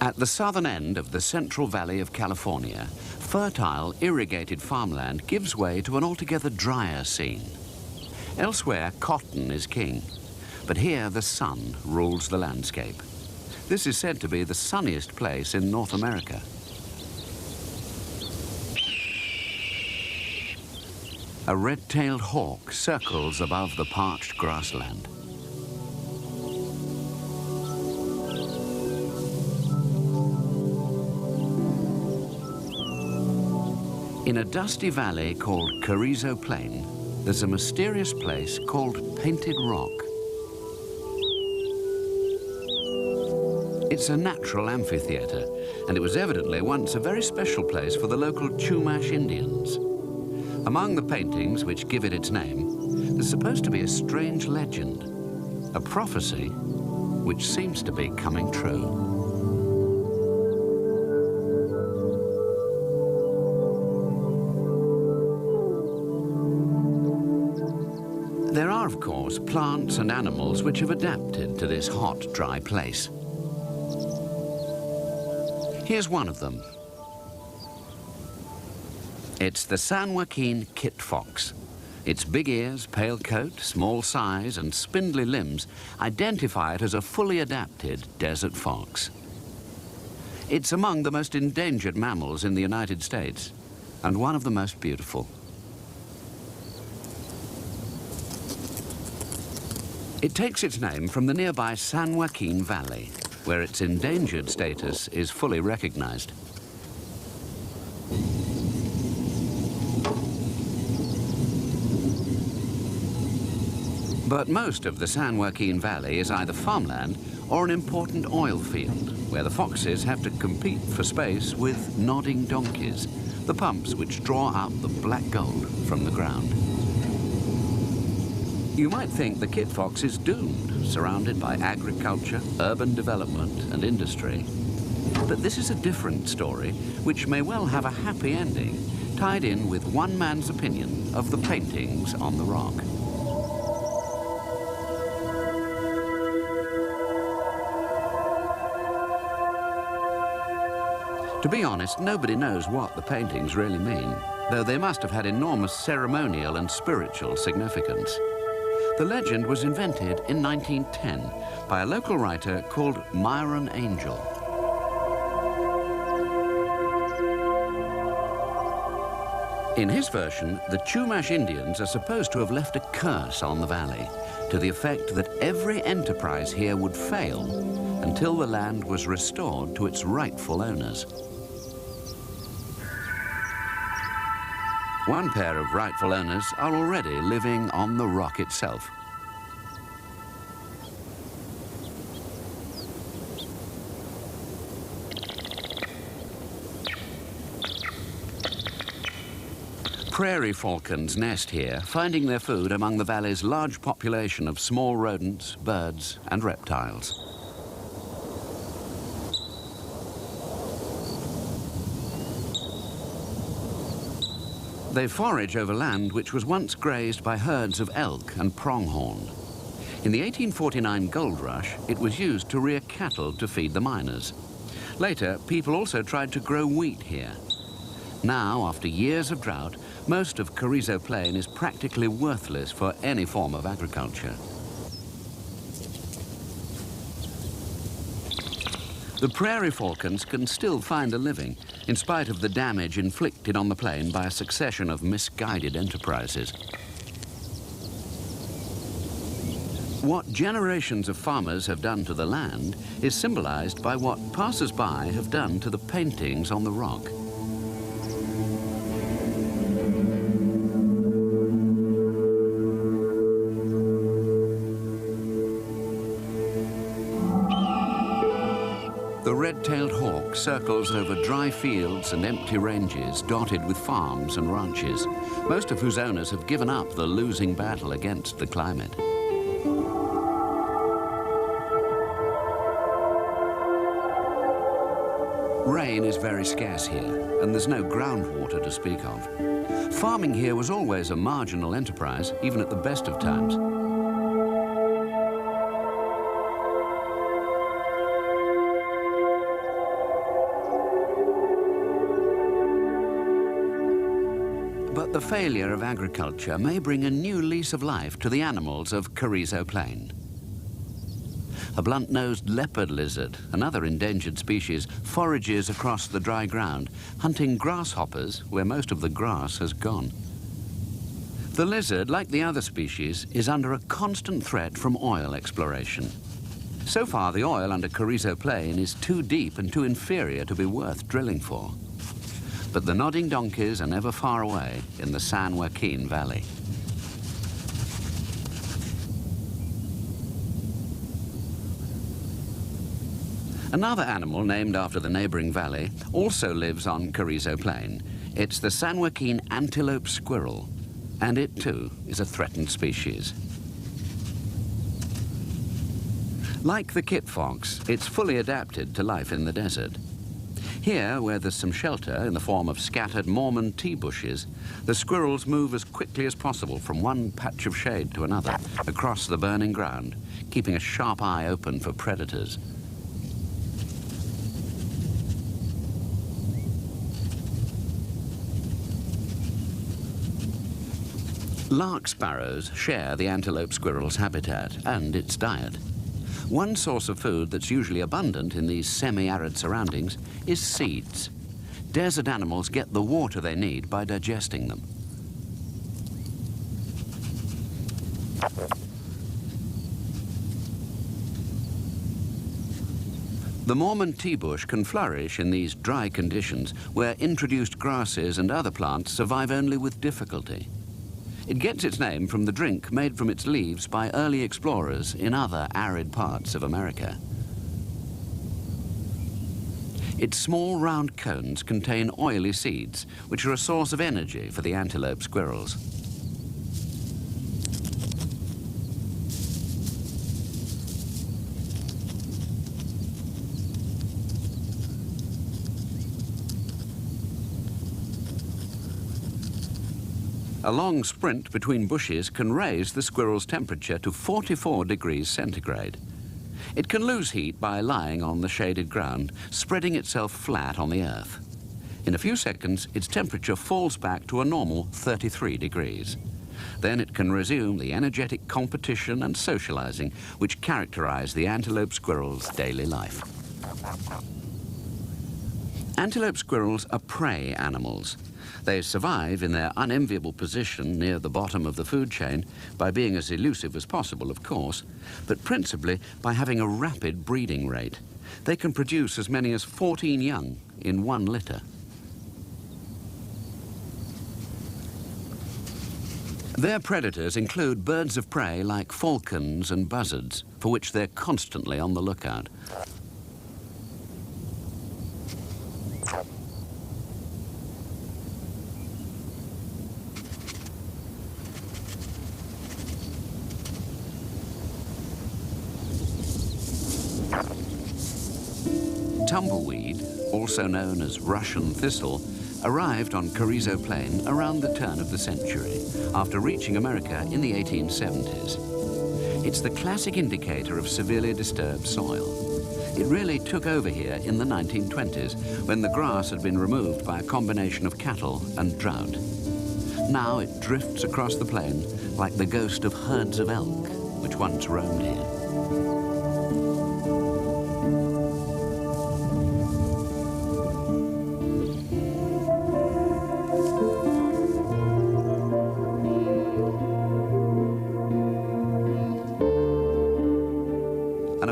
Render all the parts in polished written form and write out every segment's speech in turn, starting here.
At the southern end of the Central Valley of California, fertile, irrigated farmland gives way to an altogether drier scene. Elsewhere, cotton is king, but here the sun rules the landscape. This is said to be the sunniest place in North America. A red-tailed hawk circles above the parched grassland. In a dusty valley called Carrizo Plain, there's a mysterious place called Painted Rock. It's a natural amphitheater, and it was evidently once a very special place for the local Chumash Indians. Among the paintings which give it its name, there's supposed to be a strange legend, a prophecy which seems to be coming true. There are, of course, plants and animals which have adapted to this hot, dry place. Here's one of them. It's the San Joaquin kit fox. Its big ears, pale coat, small size, and spindly limbs identify it as a fully adapted desert fox. It's among the most endangered mammals in the United States, and one of the most beautiful. It takes its name from the nearby San Joaquin Valley, where its endangered status is fully recognized. But most of the San Joaquin Valley is either farmland or an important oil field, where the foxes have to compete for space with nodding donkeys, the pumps which draw up the black gold from the ground. You might think the kit fox is doomed, surrounded by agriculture, urban development, and industry. But this is a different story, which may well have a happy ending, tied in with one man's opinion of the paintings on the rock. To be honest, nobody knows what the paintings really mean, though they must have had enormous ceremonial and spiritual significance. The legend was invented in 1910 by a local writer called Myron Angel. In his version, the Chumash Indians are supposed to have left a curse on the valley, to the effect that every enterprise here would fail until the land was restored to its rightful owners. One pair of rightful owners are already living on the rock itself. Prairie falcons nest here, finding their food among the valley's large population of small rodents, birds, and reptiles. They forage over land which was once grazed by herds of elk and pronghorn. In the 1849 gold rush, it was used to rear cattle to feed the miners. Later, people also tried to grow wheat here. Now, after years of drought, most of Carrizo Plain is practically worthless for any form of agriculture. The prairie falcons can still find a living, in spite of the damage inflicted on the plain by a succession of misguided enterprises. What generations of farmers have done to the land is symbolized by what passers-by have done to the paintings on the rock. The red-tailed hawk circles over dry fields and empty ranges dotted with farms and ranches, most of whose owners have given up the losing battle against the climate. Rain is very scarce here, and there's no groundwater to speak of. Farming here was always a marginal enterprise, even at the best of times. But the failure of agriculture may bring a new lease of life to the animals of Carrizo Plain. A blunt-nosed leopard lizard, another endangered species, forages across the dry ground, hunting grasshoppers where most of the grass has gone. The lizard, like the other species, is under a constant threat from oil exploration. So far, the oil under Carrizo Plain is too deep and too inferior to be worth drilling for. But the nodding donkeys are never far away in the San Joaquin Valley. Another animal named after the neighboring valley also lives on Carrizo Plain. It's the San Joaquin antelope squirrel, and it too is a threatened species. Like the kit fox, it's fully adapted to life in the desert. Here, where there's some shelter in the form of scattered Mormon tea bushes, the squirrels move as quickly as possible from one patch of shade to another across the burning ground, keeping a sharp eye open for predators. Lark sparrows share the antelope squirrel's habitat and its diet. One source of food that's usually abundant in these semi-arid surroundings is seeds. Desert animals get the water they need by digesting them. The Mormon tea bush can flourish in these dry conditions where introduced grasses and other plants survive only with difficulty. It gets its name from the drink made from its leaves by early explorers in other arid parts of America. Its small round cones contain oily seeds, which are a source of energy for the antelope squirrels. A long sprint between bushes can raise the squirrel's temperature to 44 degrees centigrade. It can lose heat by lying on the shaded ground, spreading itself flat on the earth. In a few seconds, its temperature falls back to a normal 33 degrees. Then it can resume the energetic competition and socializing which characterize the antelope squirrel's daily life. Antelope squirrels are prey animals. They survive in their unenviable position near the bottom of the food chain by being as elusive as possible, of course, but principally by having a rapid breeding rate. They can produce as many as 14 young in one litter. Their predators include birds of prey like falcons and buzzards, for which they're constantly on the lookout. Tumbleweed, also known as Russian thistle, arrived on Carrizo Plain around the turn of the century, after reaching America in the 1870s. It's the classic indicator of severely disturbed soil. It really took over here in the 1920s, when the grass had been removed by a combination of cattle and drought. Now it drifts across the plain like the ghost of herds of elk, which once roamed here.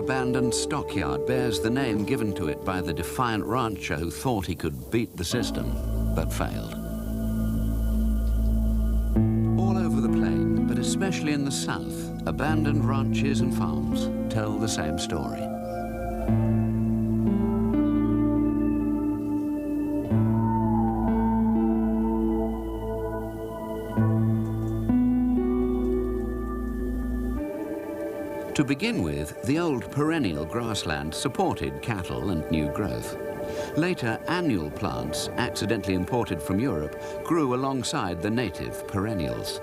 Abandoned stockyard bears the name given to it by the defiant rancher who thought he could beat the system, but failed. All over the plain, but especially in the south, abandoned ranches and farms tell the same story. To begin with, the old perennial grassland supported cattle and new growth. Later, annual plants, accidentally imported from Europe, grew alongside the native perennials.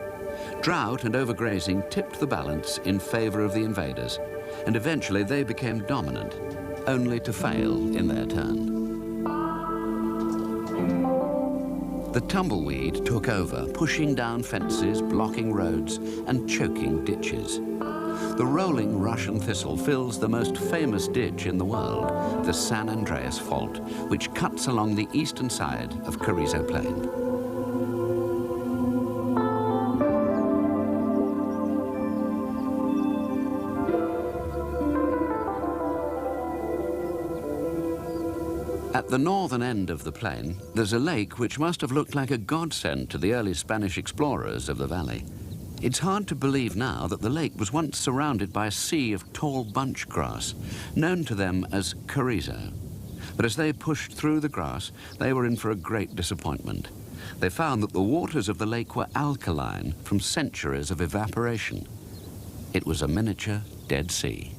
Drought and overgrazing tipped the balance in favor of the invaders, and eventually they became dominant, only to fail in their turn. The tumbleweed took over, pushing down fences, blocking roads, and choking ditches. The rolling Russian thistle fills the most famous ditch in the world, the San Andreas Fault, which cuts along the eastern side of Carrizo Plain. At the northern end of the plain, there's a lake which must have looked like a godsend to the early Spanish explorers of the valley. It's hard to believe now that the lake was once surrounded by a sea of tall bunch grass, known to them as Carrizo. But as they pushed through the grass, they were in for a great disappointment. They found that the waters of the lake were alkaline from centuries of evaporation. It was a miniature Dead Sea.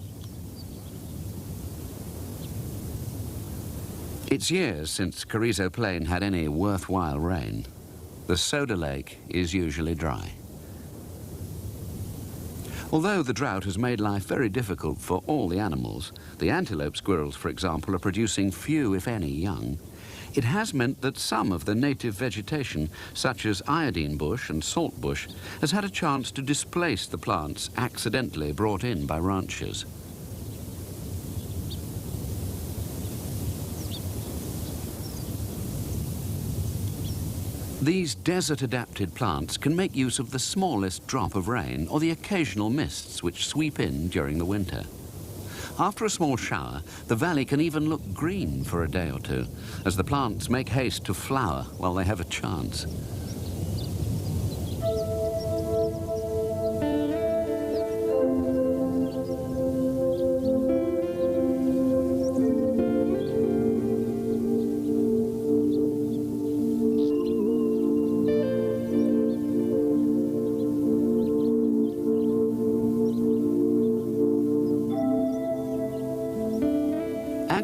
It's years since Carrizo Plain had any worthwhile rain. The Soda Lake is usually dry. Although the drought has made life very difficult for all the animals, the antelope squirrels, for example, are producing few, if any, young, it has meant that some of the native vegetation, such as iodine bush and salt bush, has had a chance to displace the plants accidentally brought in by ranchers. These desert-adapted plants can make use of the smallest drop of rain or the occasional mists which sweep in during the winter. After a small shower, the valley can even look green for a day or two, as the plants make haste to flower while they have a chance.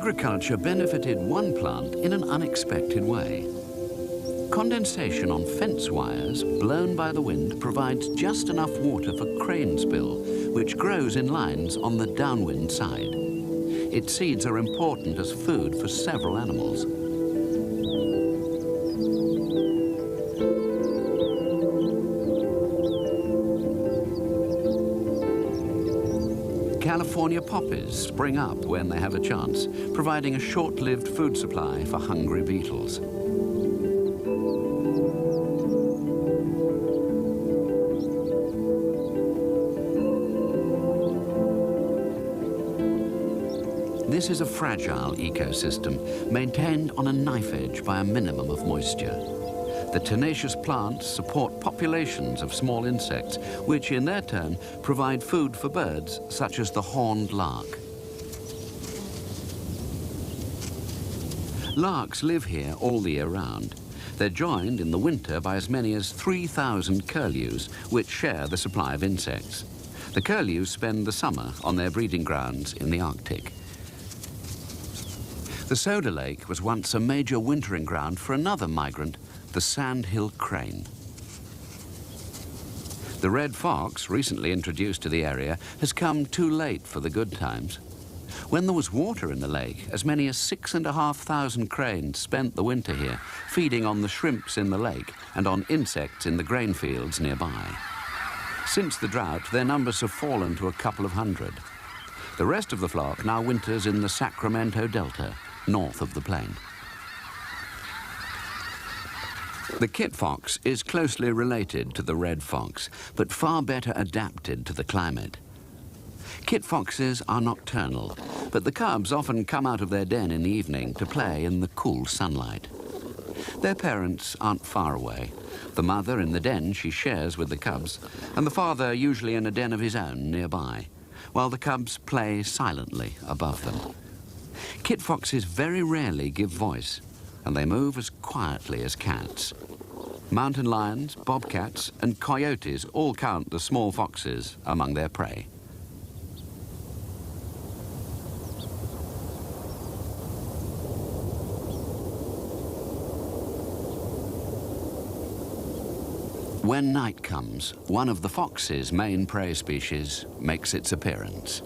Agriculture benefited one plant in an unexpected way. Condensation on fence wires blown by the wind provides just enough water for cranespill, which grows in lines on the downwind side. Its seeds are important as food for several animals. California poppies spring up when they have a chance, providing a short-lived food supply for hungry beetles. This is a fragile ecosystem, maintained on a knife edge by a minimum of moisture. The tenacious plants support populations of small insects, which in their turn provide food for birds such as the horned lark. Larks live here all the year round. They're joined in the winter by as many as 3,000 curlews, which share the supply of insects. The curlews spend the summer on their breeding grounds in the Arctic. The Soda Lake was once a major wintering ground for another migrant, the sandhill crane. The red fox, recently introduced to the area, has come too late for the good times. When there was water in the lake, as many as 6,500 cranes spent the winter here, feeding on the shrimps in the lake and on insects in the grain fields nearby. Since the drought, their numbers have fallen to a couple of hundred. The rest of the flock now winters in the Sacramento Delta, north of the plain. The kit fox is closely related to the red fox, but far better adapted to the climate. Kit foxes are nocturnal, but the cubs often come out of their den in the evening to play in the cool sunlight. Their parents aren't far away. The mother in the den she shares with the cubs, and the father usually in a den of his own nearby, while the cubs play silently above them. Kit foxes very rarely give voice, and they move as quietly as cats. Mountain lions, bobcats, and coyotes all count the small foxes among their prey. When night comes, one of the fox's main prey species makes its appearance.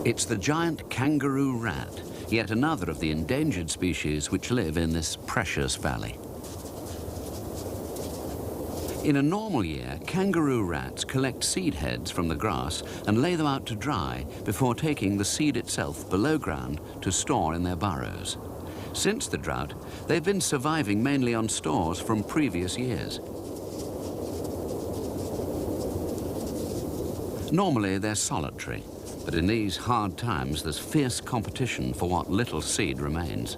It's the giant kangaroo rat. yet another of the endangered species which live in this precious valley. In a normal year, kangaroo rats collect seed heads from the grass and lay them out to dry before taking the seed itself below ground to store in their burrows. Since the drought, they've been surviving mainly on stores from previous years. Normally, they're solitary, but in these hard times, there's fierce competition for what little seed remains.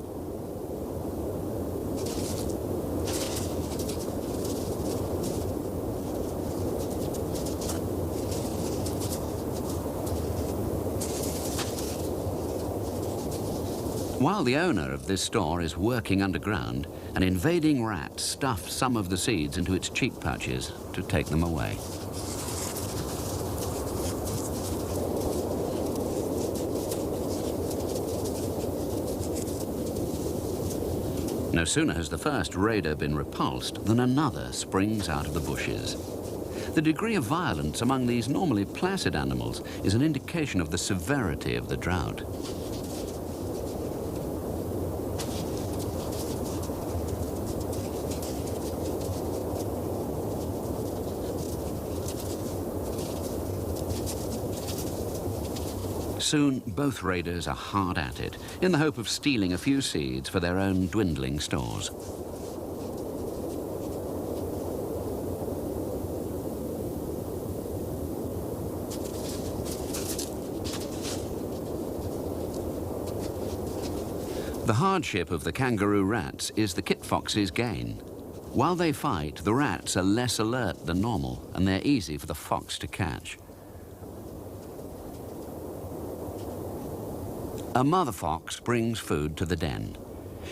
While the owner of this store is working underground, an invading rat stuffs some of the seeds into its cheek pouches to take them away. No sooner has the first raider been repulsed than another springs out of the bushes. The degree of violence among these normally placid animals is an indication of the severity of the drought. Soon, both raiders are hard at it, in the hope of stealing a few seeds for their own dwindling stores. The hardship of the kangaroo rats is the kit fox's gain. While they fight, the rats are less alert than normal, and they're easy for the fox to catch. A mother fox brings food to the den.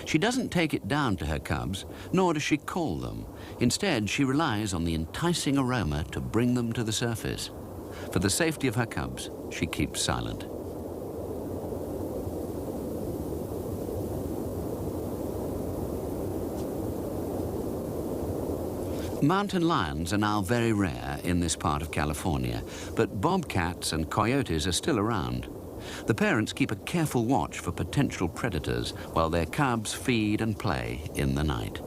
She doesn't take it down to her cubs, nor does she call them. Instead, she relies on the enticing aroma to bring them to the surface. For the safety of her cubs, she keeps silent. Mountain lions are now very rare in this part of California, but bobcats and coyotes are still around. The parents keep a careful watch for potential predators while their cubs feed and play in the night.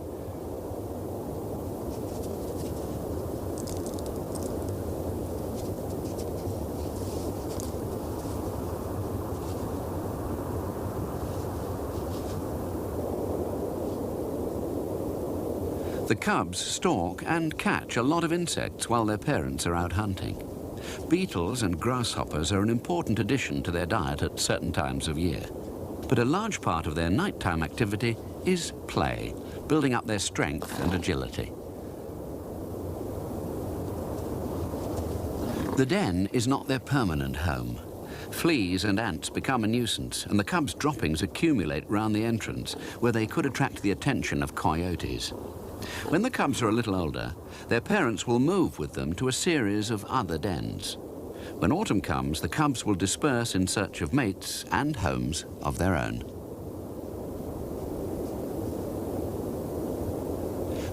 The cubs stalk and catch a lot of insects while their parents are out hunting. Beetles and grasshoppers are an important addition to their diet at certain times of year. But a large part of their nighttime activity is play, building up their strength and agility. The den is not their permanent home. Fleas and ants become a nuisance, and the cubs' droppings accumulate round the entrance, where they could attract the attention of coyotes. When the cubs are a little older, their parents will move with them to a series of other dens. When autumn comes, the cubs will disperse in search of mates and homes of their own.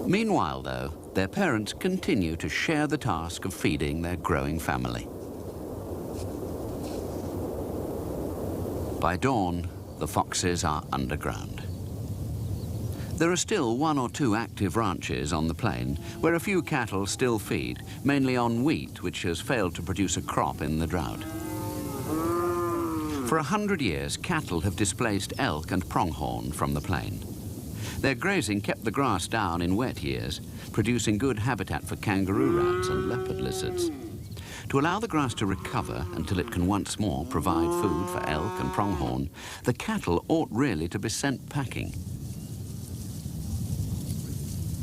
Meanwhile, though, their parents continue to share the task of feeding their growing family. By dawn, the foxes are underground. There are still one or two active ranches on the plain where a few cattle still feed, mainly on wheat, which has failed to produce a crop in the drought. For 100 years, cattle have displaced elk and pronghorn from the plain. Their grazing kept the grass down in wet years, producing good habitat for kangaroo rats and leopard lizards. To allow the grass to recover until it can once more provide food for elk and pronghorn, the cattle ought really to be sent packing.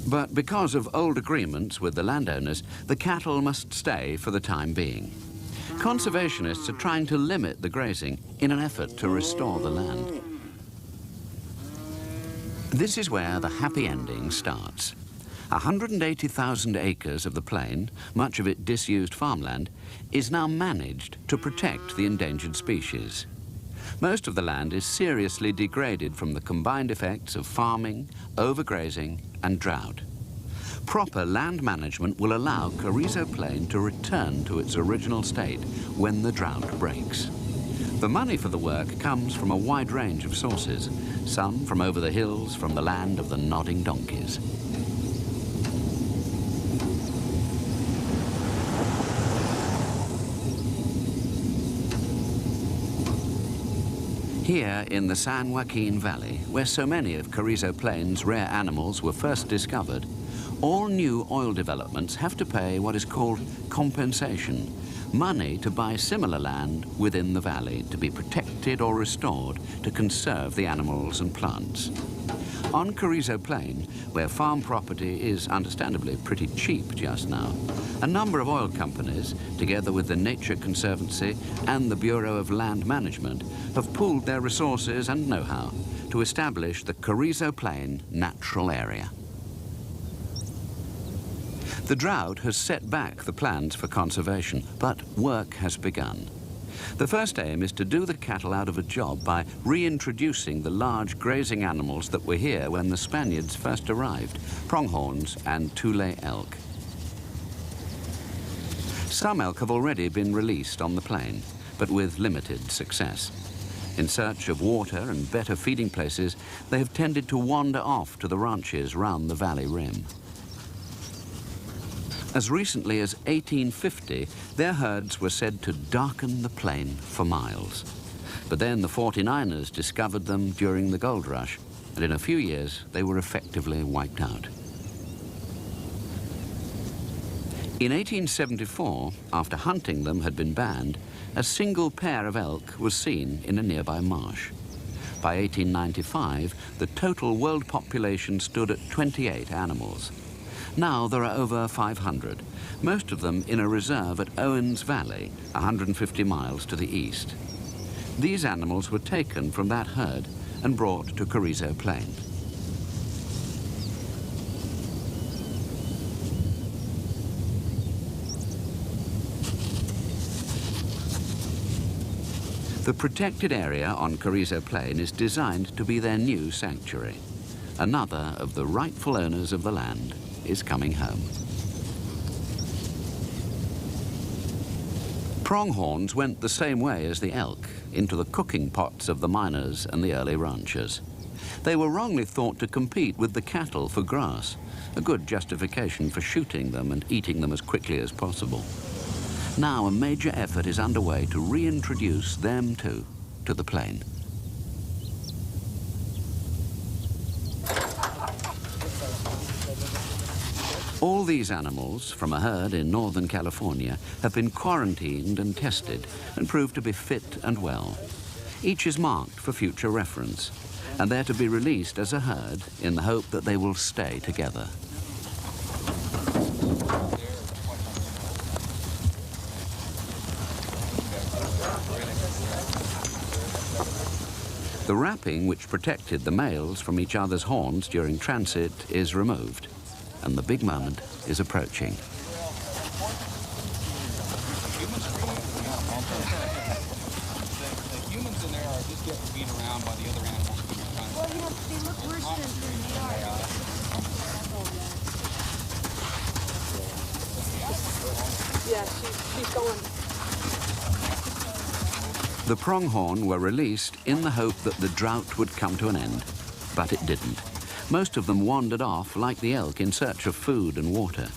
But because of old agreements with the landowners, the cattle must stay for the time being. Conservationists are trying to limit the grazing in an effort to restore the land. This is where the happy ending starts. 180,000 acres of the plain, much of it disused farmland, is now managed to protect the endangered species. Most of the land is seriously degraded from the combined effects of farming, overgrazing, and drought. Proper land management will allow Carrizo Plain to return to its original state when the drought breaks. The money for the work comes from a wide range of sources, some from over the hills, from the land of the nodding donkeys. Here in the San Joaquin Valley, where so many of Carrizo Plain's rare animals were first discovered, all new oil developments have to pay what is called compensation, money to buy similar land within the valley to be protected or restored to conserve the animals and plants. On Carrizo Plain, where farm property is understandably pretty cheap just now, a number of oil companies, together with the Nature Conservancy and the Bureau of Land Management, have pooled their resources and know-how to establish the Carrizo Plain Natural Area. The drought has set back the plans for conservation, but work has begun. The first aim is to do the cattle out of a job by reintroducing the large grazing animals that were here when the Spaniards first arrived, pronghorns and Tule elk. Some elk have already been released on the plain, but with limited success. In search of water and better feeding places, they have tended to wander off to the ranches round the valley rim. As recently as 1850, their herds were said to darken the plain for miles. But then the 49ers discovered them during the gold rush, and in a few years they were effectively wiped out. In 1874, after hunting them had been banned, a single pair of elk was seen in a nearby marsh. By 1895, the total world population stood at 28 animals. Now there are over 500, most of them in a reserve at Owens Valley, 150 miles to the east. These animals were taken from that herd and brought to Carrizo Plain. The protected area on Carrizo Plain is designed to be their new sanctuary. Another of the rightful owners of the land is coming home. Pronghorns went the same way as the elk, into the cooking pots of the miners and the early ranchers. They were wrongly thought to compete with the cattle for grass, a good justification for shooting them and eating them as quickly as possible. Now a major effort is underway to reintroduce them too to the plain. All these animals from a herd in Northern California have been quarantined and tested and proved to be fit and well. Each is marked for future reference, and they're to be released as a herd in the hope that they will stay together. The wrapping which protected the males from each other's horns during transit is removed, and the big moment is approaching. The humans in there are just getting beat around by the other animals. Well, you know, they look worse than they are. Yeah, she's going. The pronghorn were released in the hope that the drought would come to an end, but it didn't. Most of them wandered off like the elk in search of food and water.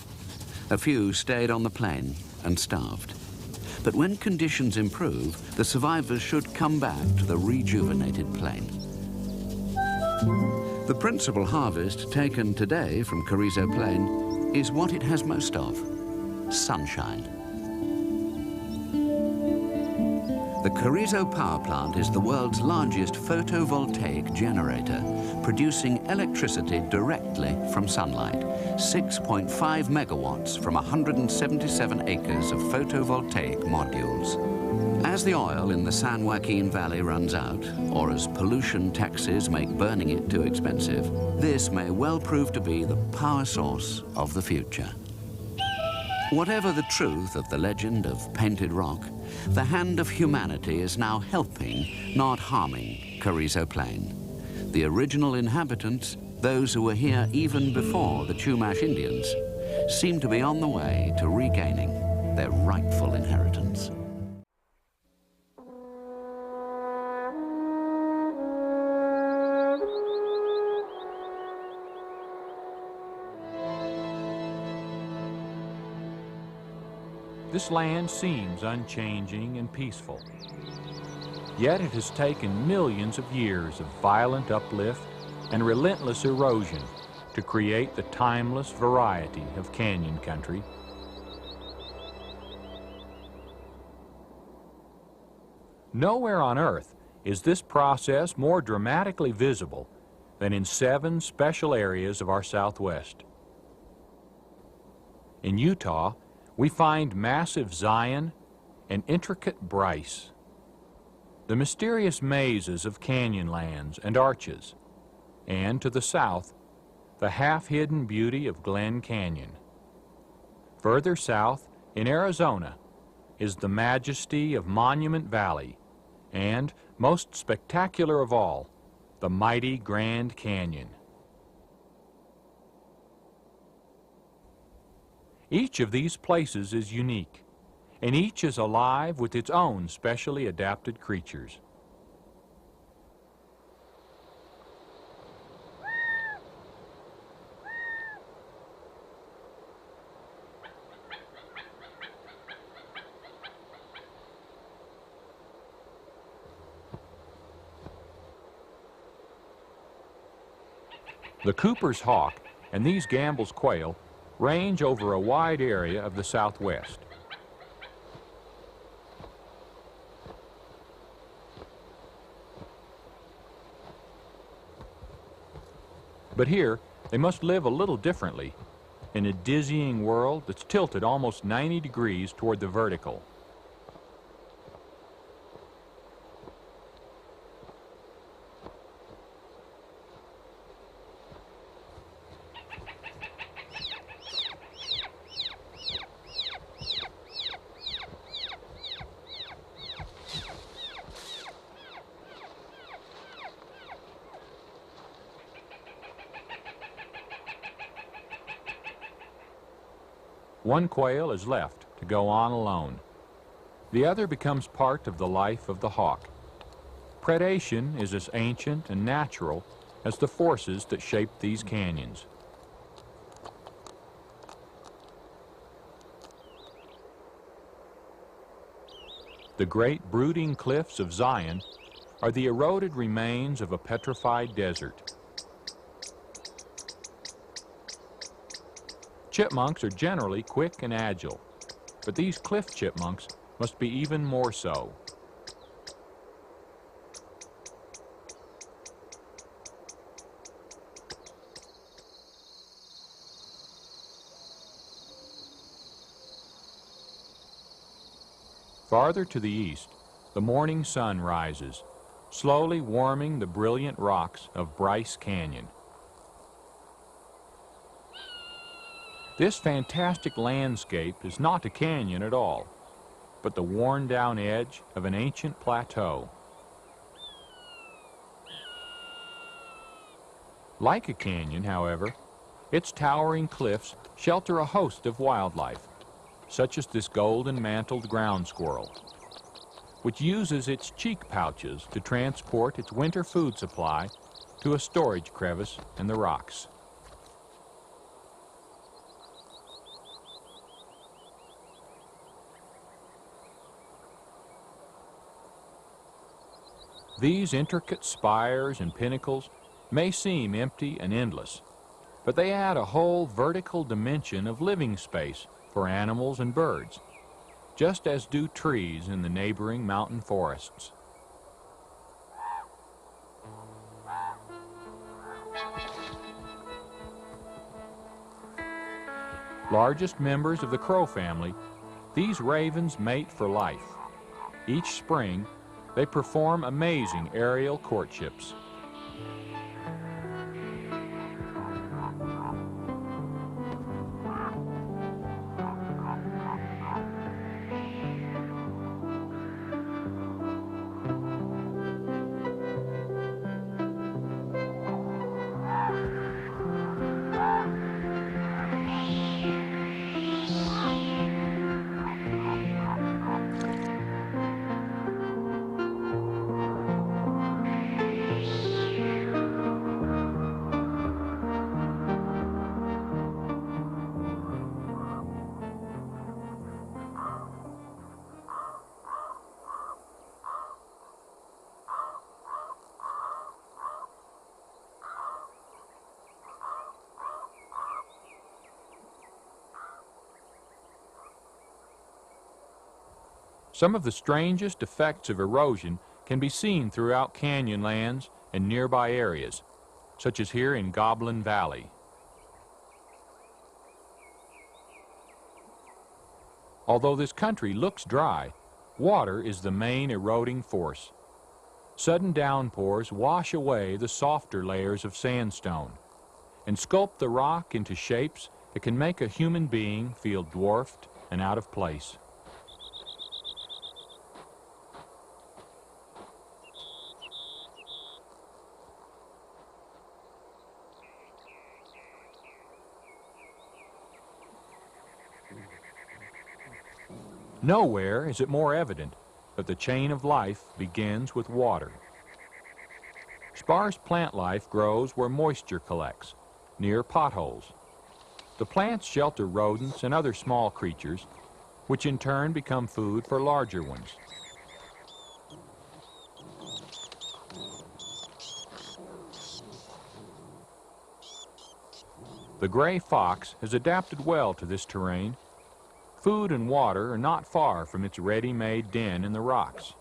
A few stayed on the plain and starved. But when conditions improve, the survivors should come back to the rejuvenated plain. The principal harvest taken today from Carrizo Plain is what it has most of: sunshine. The Carrizo power plant is the world's largest photovoltaic generator, producing electricity directly from sunlight. 6.5 megawatts from 177 acres of photovoltaic modules. As the oil in the San Joaquin Valley runs out, or as pollution taxes make burning it too expensive, this may well prove to be the power source of the future. Whatever the truth of the legend of Painted Rock, the hand of humanity is now helping, not harming, Carrizo Plain. The original inhabitants, those who were here even before the Chumash Indians, seem to be on the way to regaining their rightful inheritance. this land seems unchanging and peaceful. Yet it has taken millions of years of violent uplift and relentless erosion to create the timeless variety of canyon country. Nowhere on Earth is this process more dramatically visible than in 7 special areas of our Southwest. In Utah, we find massive Zion and intricate Bryce, the mysterious mazes of canyon lands and arches, and to the south, the half-hidden beauty of Glen Canyon. Further south, in Arizona, is the majesty of Monument Valley, and, most spectacular of all, the mighty Grand Canyon. Each of these places is unique, and each is alive with its own specially adapted creatures. The Cooper's hawk and these Gambel's quail range over a wide area of the Southwest. But here, they must live a little differently, in a dizzying world that's tilted almost 90 degrees toward the vertical. One quail is left to go on alone. The other becomes part of the life of the hawk. Predation is as ancient and natural as the forces that shape these canyons. The great brooding cliffs of Zion are the eroded remains of a petrified desert. Chipmunks are generally quick and agile, but these cliff chipmunks must be even more so. Farther to the east, the morning sun rises, slowly warming the brilliant rocks of Bryce Canyon. This fantastic landscape is not a canyon at all, but the worn-down edge of an ancient plateau. Like a canyon, however, its towering cliffs shelter a host of wildlife, such as this golden-mantled ground squirrel, which uses its cheek pouches to transport its winter food supply to a storage crevice in the rocks. These intricate spires and pinnacles may seem empty and endless, but they add a whole vertical dimension of living space for animals and birds, just as do trees in the neighboring mountain forests. Largest members of the crow family, these ravens mate for life. Each spring, they perform amazing aerial courtships. Some of the strangest effects of erosion can be seen throughout canyon lands and nearby areas, such as here in Goblin Valley. Although this country looks dry, water is the main eroding force. Sudden downpours wash away the softer layers of sandstone and sculpt the rock into shapes that can make a human being feel dwarfed and out of place. Nowhere is it more evident that the chain of life begins with water. Sparse plant life grows where moisture collects, near potholes. The plants shelter rodents and other small creatures, which in turn become food for larger ones. The gray fox has adapted well to this terrain. Food and water are not far from its ready-made den in the rocks.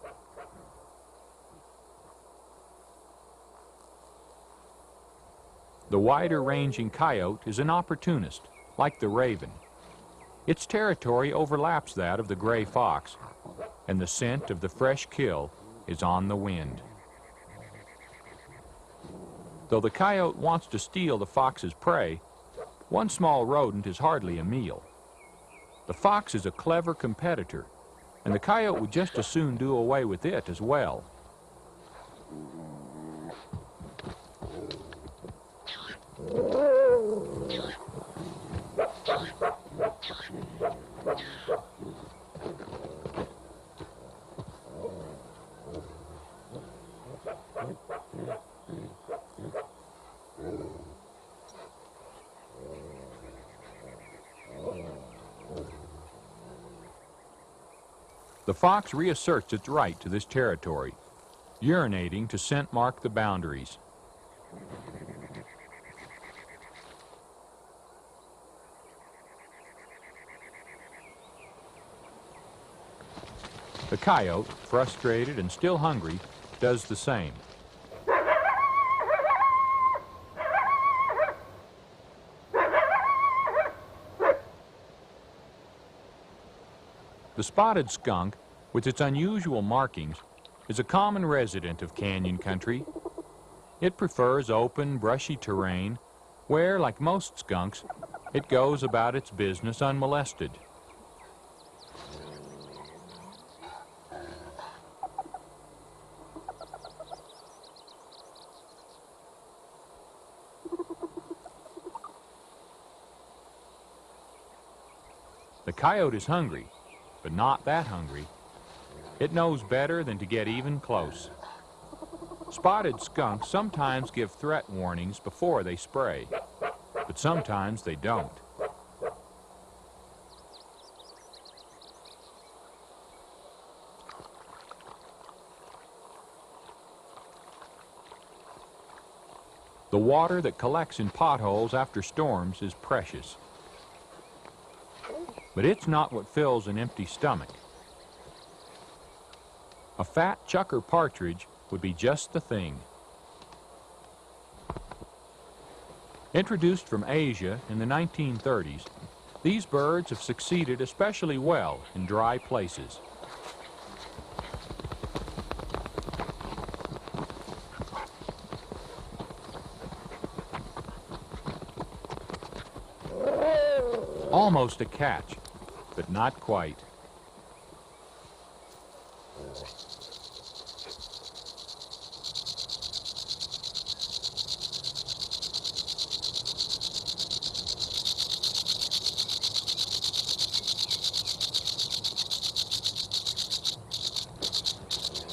The wider-ranging coyote is an opportunist, like the raven. Its territory overlaps that of the gray fox, and the scent of the fresh kill is on the wind. Though the coyote wants to steal the fox's prey, one small rodent is hardly a meal. The fox is a clever competitor, and the coyote would just as soon do away with it as well. The fox reasserts its right to this territory, urinating to scent mark the boundaries. The coyote, frustrated and still hungry, does the same. The spotted skunk, with its unusual markings, is a common resident of canyon country. It prefers open, brushy terrain where, like most skunks, it goes about its business unmolested. The coyote is hungry, but not that hungry. It knows better than to get even close. Spotted skunks sometimes give threat warnings before they spray, but sometimes they don't. The water that collects in potholes after storms is precious. But it's not what fills an empty stomach. A fat chucker partridge would be just the thing. Introduced from Asia in the 1930s, these birds have succeeded especially well in dry places. Almost a catch, but not quite.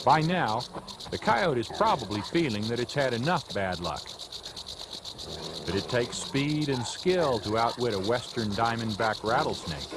By now, the coyote is probably feeling that it's had enough bad luck. But it takes speed and skill to outwit a western diamondback rattlesnake.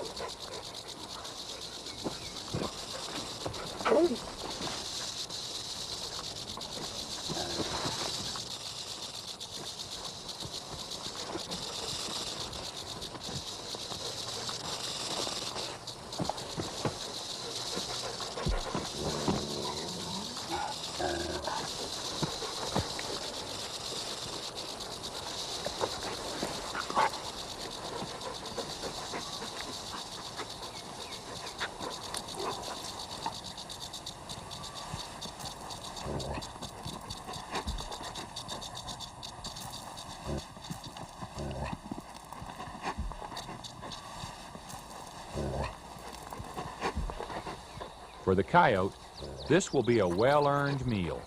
For the coyote, this will be a well-earned meal.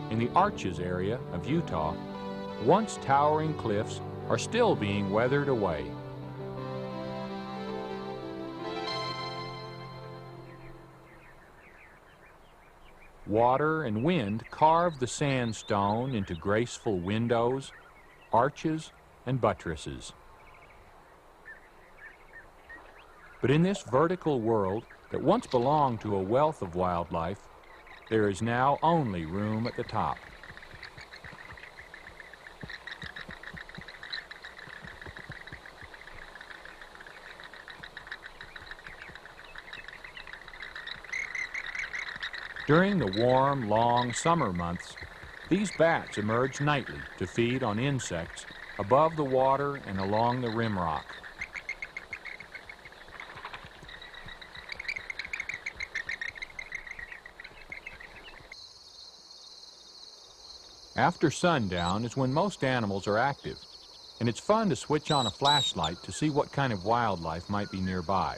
In the Arches area of Utah, once towering cliffs are still being weathered away. Water and wind carve the sandstone into graceful windows, arches, and buttresses. But in this vertical world that once belonged to a wealth of wildlife, there is now only room at the top. During the warm, long summer months, these bats emerge nightly to feed on insects above the water and along the rim rock. After sundown is when most animals are active, and it's fun to switch on a flashlight to see what kind of wildlife might be nearby.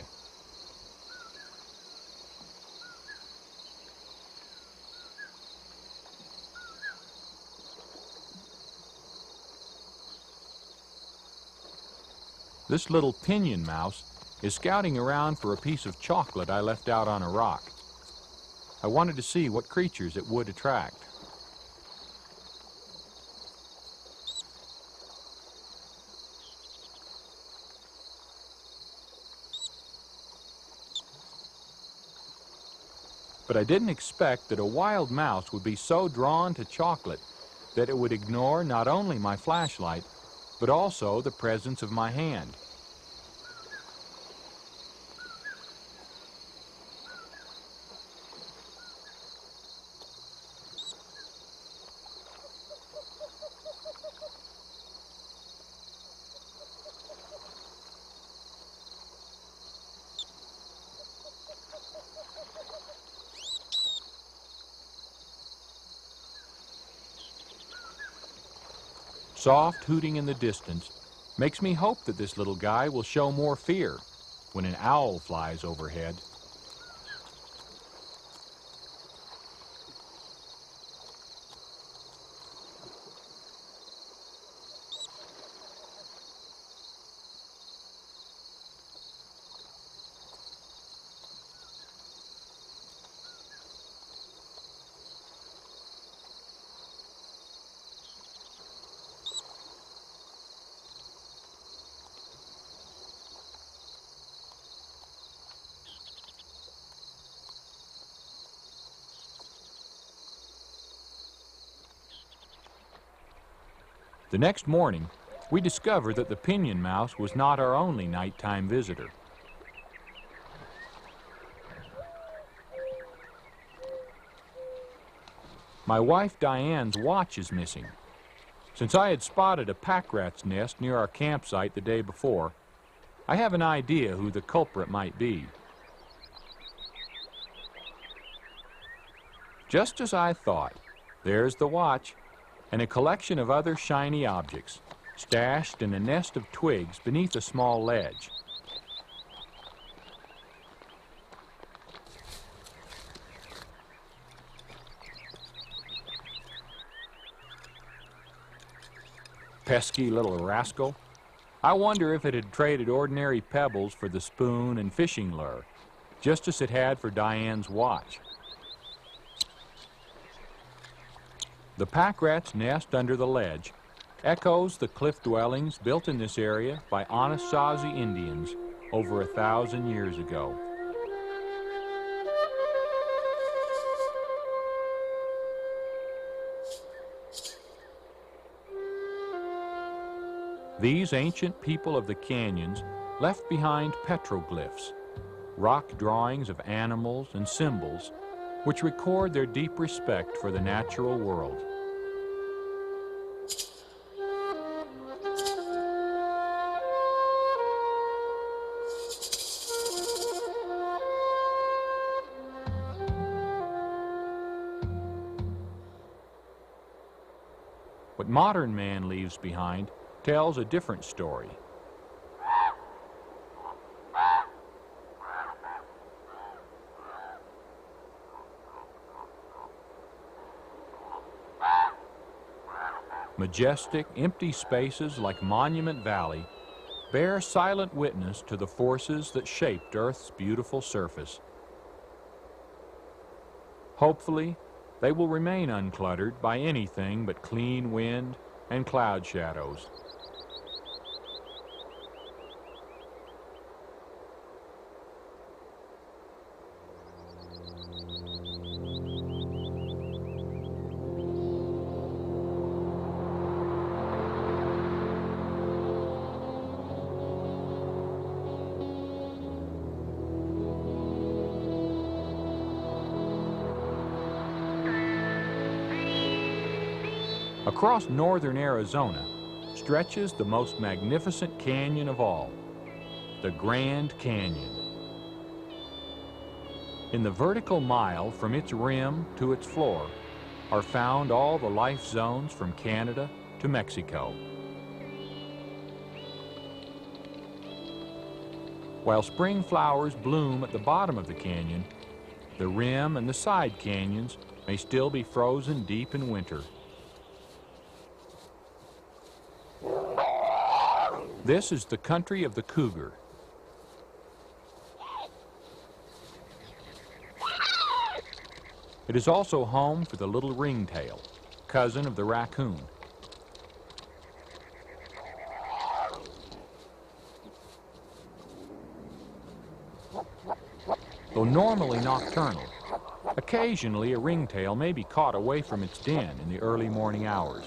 This little pinion mouse is scouting around for a piece of chocolate I left out on a rock. I wanted to see what creatures it would attract. But I didn't expect that a wild mouse would be so drawn to chocolate that it would ignore not only my flashlight, but also the presence of my hand. Soft hooting in the distance makes me hope that this little guy will show more fear when an owl flies overhead. The next morning, we discovered that the pinion mouse was not our only nighttime visitor. My wife Diane's watch is missing. Since I had spotted a pack rat's nest near our campsite the day before, I have an idea who the culprit might be. Just as I thought, there's the watch and a collection of other shiny objects, stashed in a nest of twigs beneath a small ledge. Pesky little rascal. I wonder if it had traded ordinary pebbles for the spoon and fishing lure, just as it had for Diane's watch. The pack rat's nest under the ledge echoes the cliff dwellings built in this area by Anasazi Indians over 1,000 years ago. These ancient people of the canyons left behind petroglyphs, rock drawings of animals and symbols which record their deep respect for the natural world. What modern man leaves behind tells a different story. Majestic, empty spaces like Monument Valley bear silent witness to the forces that shaped Earth's beautiful surface. Hopefully, they will remain uncluttered by anything but clean wind and cloud shadows. Across northern Arizona stretches the most magnificent canyon of all, the Grand Canyon. In the vertical mile from its rim to its floor are found all the life zones from Canada to Mexico. While spring flowers bloom at the bottom of the canyon, the rim and the side canyons may still be frozen deep in winter. This is the country of the cougar. It is also home for the little ringtail, cousin of the raccoon. Though normally nocturnal, occasionally a ringtail may be caught away from its den in the early morning hours.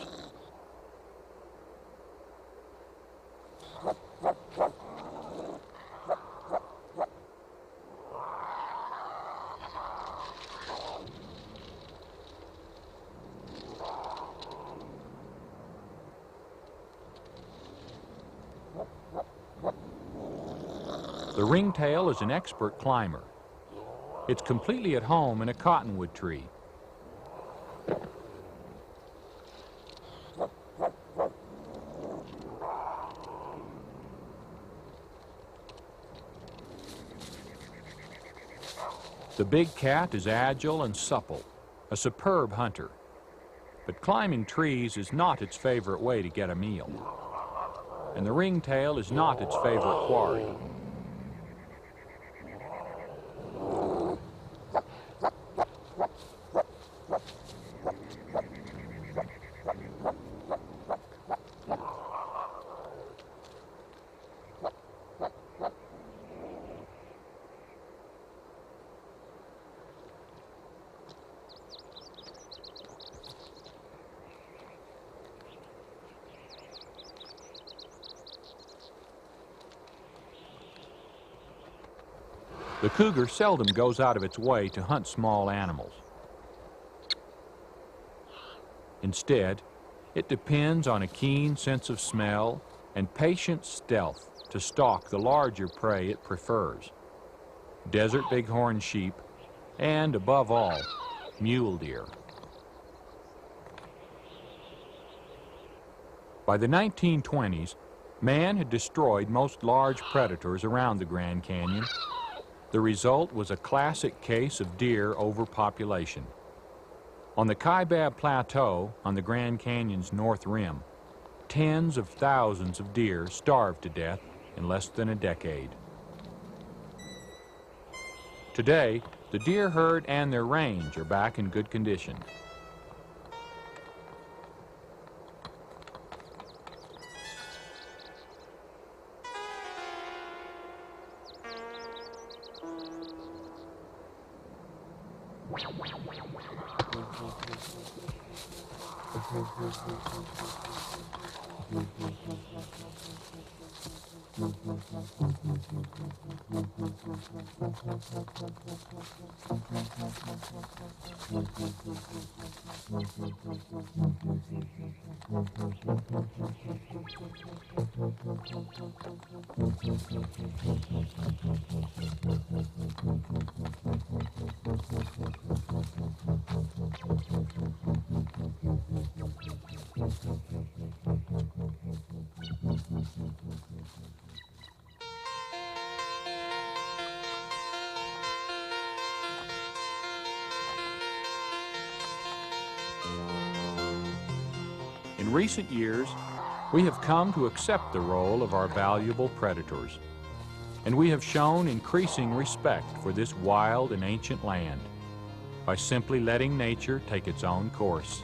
The ringtail is an expert climber. It's completely at home in a cottonwood tree. The big cat is agile and supple, a superb hunter. But climbing trees is not its favorite way to get a meal. And the ringtail is not its favorite quarry. The cougar seldom goes out of its way to hunt small animals. Instead, it depends on a keen sense of smell and patient stealth to stalk the larger prey it prefers: desert bighorn sheep and, above all, mule deer. By the 1920s, man had destroyed most large predators around the Grand Canyon. The result was a classic case of deer overpopulation. On the Kaibab Plateau, on the Grand Canyon's north rim, tens of thousands of deer starved to death in less than a decade. Today, the deer herd and their range are back in good condition. In recent years, we have come to accept the role of our valuable predators, and we have shown increasing respect for this wild and ancient land by simply letting nature take its own course.